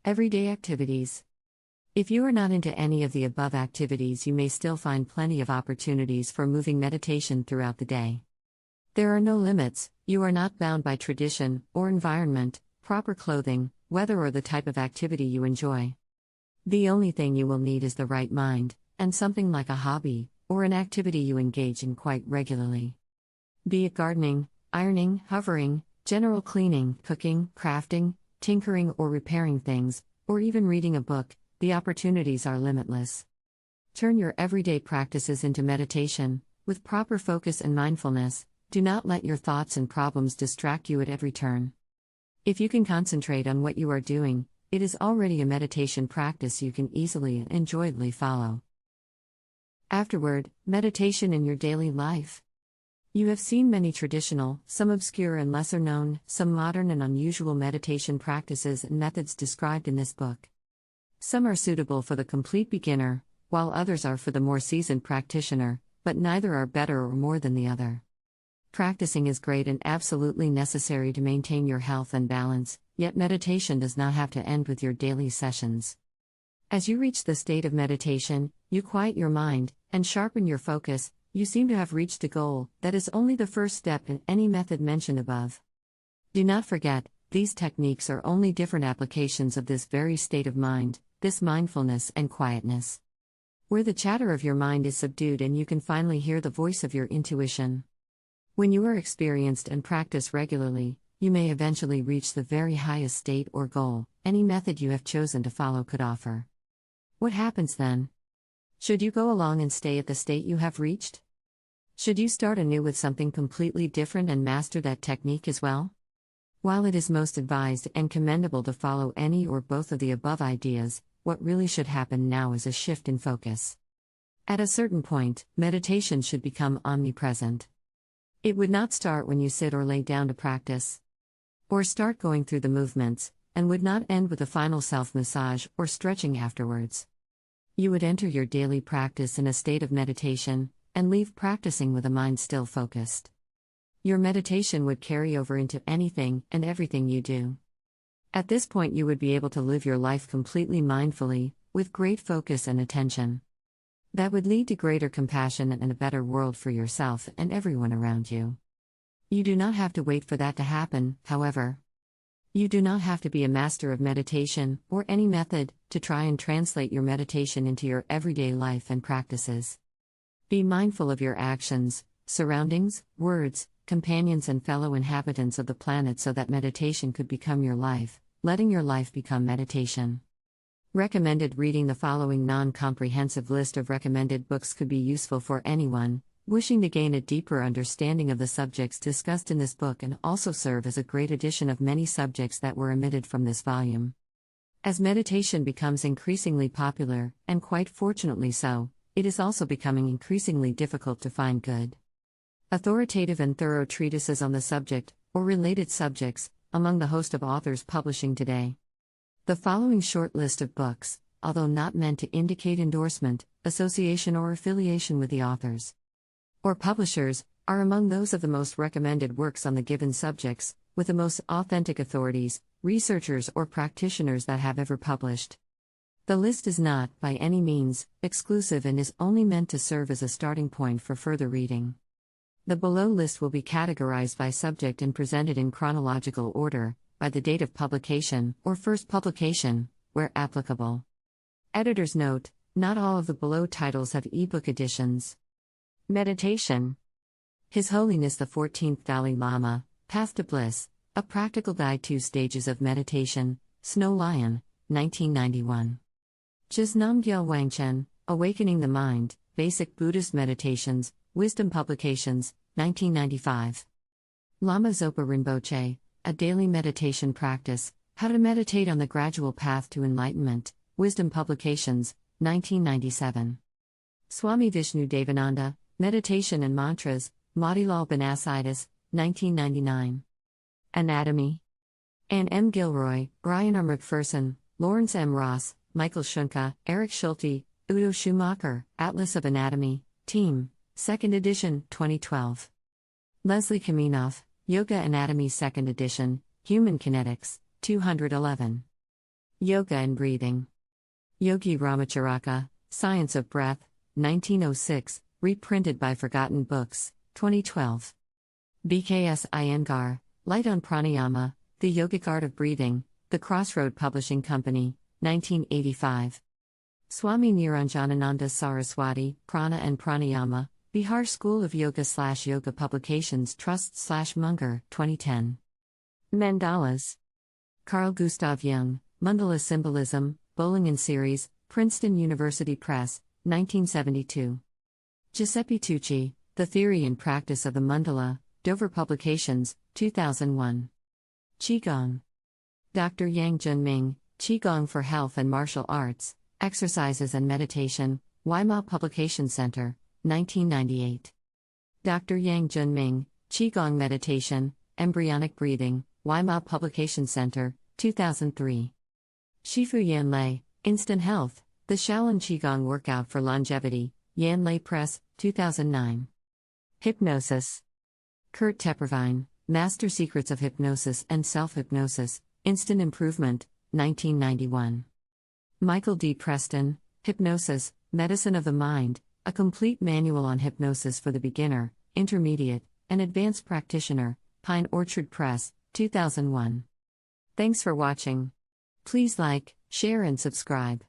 Everyday activities. If you are not into any of the above activities, you may still find plenty of opportunities for moving meditation throughout the day. There are no limits, you are not bound by tradition, or environment, proper clothing, weather, or the type of activity you enjoy. The only thing you will need is the right mind, and something like a hobby, or an activity you engage in quite regularly. Be it gardening, ironing, hovering, general cleaning, cooking, crafting, tinkering or repairing things, or even reading a book, the opportunities are limitless. Turn your everyday practices into meditation, with proper focus and mindfulness. Do not let your thoughts and problems distract you at every turn. If you can concentrate on what you are doing, it is already a meditation practice you can easily and enjoyably follow. Afterward, meditation in your daily life. You have seen many traditional, some obscure and lesser known, some modern and unusual meditation practices and methods described in this book. Some are suitable for the complete beginner, while others are for the more seasoned practitioner, but neither are better or more than the other. Practicing is great and absolutely necessary to maintain your health and balance, yet meditation does not have to end with your daily sessions. As you reach the state of meditation, you quiet your mind and sharpen your focus. You seem to have reached a goal that is only the first step in any method mentioned above. Do not forget, these techniques are only different applications of this very state of mind, this mindfulness and quietness. Where the chatter of your mind is subdued and you can finally hear the voice of your intuition. When you are experienced and practice regularly, you may eventually reach the very highest state or goal any method you have chosen to follow could offer. What happens then? Should you go along and stay at the state you have reached? Should you start anew with something completely different and master that technique as well? While it is most advised and commendable to follow any or both of the above ideas, what really should happen now is a shift in focus. At a certain point, meditation should become omnipresent. It would not start when you sit or lay down to practice, or start going through the movements, and would not end with a final self-massage or stretching afterwards. You would enter your daily practice in a state of meditation, and leave practicing with a mind still focused. Your meditation would carry over into anything and everything you do. At this point, you would be able to live your life completely mindfully, with great focus and attention. That would lead to greater compassion and a better world for yourself and everyone around you. You do not have to wait for that to happen, however. You do not have to be a master of meditation, or any method, to try and translate your meditation into your everyday life and practices. Be mindful of your actions, surroundings, words, companions and fellow inhabitants of the planet so that meditation could become your life, letting your life become meditation. Recommended reading. The following non-comprehensive list of recommended books could be useful for anyone wishing to gain a deeper understanding of the subjects discussed in this book and also serve as a great addition of many subjects that were omitted from this volume. As meditation becomes increasingly popular, and quite fortunately so, it is also becoming increasingly difficult to find good, authoritative and thorough treatises on the subject, or related subjects, among the host of authors publishing today. The following short list of books, although not meant to indicate endorsement, association or affiliation with the authors or publishers, are among those of the most recommended works on the given subjects, with the most authentic authorities, researchers or practitioners that have ever published. The list is not, by any means, exclusive and is only meant to serve as a starting point for further reading. The below list will be categorized by subject and presented in chronological order, by the date of publication, or first publication, where applicable. Editor's note: not all of the below titles have ebook editions. Meditation. His Holiness the 14th Dalai Lama, Path to Bliss, A Practical Guide to Stages of Meditation, Snow Lion, 1991. Namgyal Wangchen, Awakening the Mind, Basic Buddhist Meditations, Wisdom Publications, 1995. Lama Zopa Rinpoche, A Daily Meditation Practice, How to Meditate on the Gradual Path to Enlightenment, Wisdom Publications, 1997. Swami Vishnu Devananda, Meditation and Mantras, Motilal Banasides, 1999. Anatomy. Anne M. Gilroy, Brian R. McPherson, Lawrence M. Ross, Michael Schunke, Eric Schulte, Udo Schumacher, Atlas of Anatomy, Team, 2nd edition, 2012. Leslie Kaminoff, Yoga Anatomy 2nd edition, Human Kinetics, 211. Yoga and Breathing. Yogi Ramacharaka, Science of Breath, 1906, reprinted by Forgotten Books, 2012. BKS Iyengar, Light on Pranayama, The Yogic Art of Breathing, The Crossroad Publishing Company, 1985. Swami Niranjanananda Saraswati, Prana and Pranayama, Bihar School of Yoga/Yoga Publications Trust Munger, 2010. Mandalas. Carl Gustav Jung, Mandala Symbolism, Bowling in Series, Princeton University Press, 1972. Giuseppe Tucci, The Theory and Practice of the Mandala, Dover Publications, 2001. Qigong. Dr. Yang Junming, Qigong for Health and Martial Arts, Exercises and Meditation, Weimar Publication Center, 1998. Dr. Yang Junming, Qigong Meditation, Embryonic Breathing, Weimar Publication Center, 2003. Shifu Yanlei, Instant Health, The Shaolin Qigong Workout for Longevity, Yanlei Press, 2009. Hypnosis. Kurt Tepperwein, Master Secrets of Hypnosis and Self-Hypnosis, Instant Improvement, 1991. Michael D. Preston, Hypnosis, Medicine of the Mind, A Complete Manual on Hypnosis for the Beginner, Intermediate, and Advanced Practitioner, Pine Orchard Press, 2001. Thanks for watching. Please like, share and subscribe.